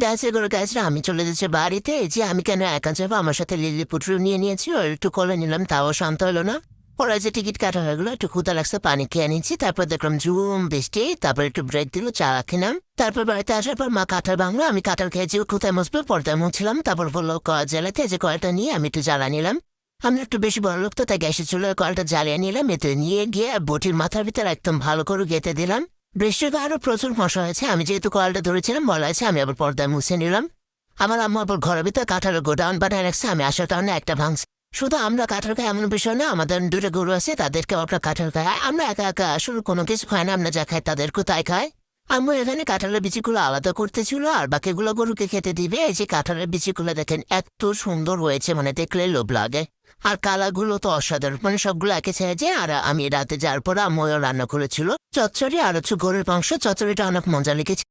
গাছে করে গাছরা আমি চলে যাচ্ছি বাড়িতে, যে আমি কেন একা যাবো, আমার সাথে লিলি পুটরু নিয়ে নিয়েছি, ওর একটু কোলে নিলাম, তাও শান্ত হলো না। ওরা যে টিকিট কাটা হয়ে গেলো, একটু ক্ষুদা লাগছে, পানি খেয়ে নিচ্ছি, তারপর দেখলাম ঝুম বৃষ্টি, তারপর একটু ব্রেক দিল, চা খেলাম। তারপর বাড়িতে আসার পর মা কাঁঠাল ভাঙলো, আমি কাঁঠাল খেয়েছি, কোথায় মুছবো, পর্দায় মুছছিলাম। তারপর বললো কয়েল জ্বালাতে, যে কয়েলটা নিয়ে আমি একটু জ্বালা নিলাম। আমি একটু বেশি বড় লোক তো, তাই গ্যাসে চুলে কয়েলটা জ্বালিয়ে নিলাম, এতে নিয়ে গিয়ে বটির মাথার ভিতরে একদম ভালো করে গেঁথে দিলাম। বৃষ্টিতে আরো প্রচুর মশা হয়েছে, আমি যেহেতু কয়েলটা ধরেছিলাম বলা আছে, আমি আবার পর্দায় মুছে নিলাম। আমার আম্মা আবার ঘরের ভিতরে কাঁঠালের গোডাউন বানায় রাখছে, আমি আসার কারণে একটা ভাঙছি। শুধু আমরা কাঁঠাল খাই এমন বিষয় না, আমাদের দুটো গরু আছে, তাদেরকে আমরা কাঁঠাল খাই। আমরা একা একা আসলে কোনো কিছু খাই না, আমরা যা খাই তাদেরকে তাই খাই। আম্মু এখানে কাঁঠালের বিচিগুলো আলাদা করতেছিল, আর বাকিগুলো গরুকে খেতে দিবে। এই যে কাঁঠালের বিচিগুলো দেখেন এত সুন্দর হয়েছে, মানে দেখলে লোভ লাগে। আর কালাগুলো তো অসাধারণ, মানে সবগুলো একে ছেড়ে। আর আমি রাতে যাওয়ার পর আম্মুও রান্না করেছিল চচ্চড়ি আর হচ্ছে গরুর মাংস। চচ্চড়িটা অনেক মজা লেগেছে।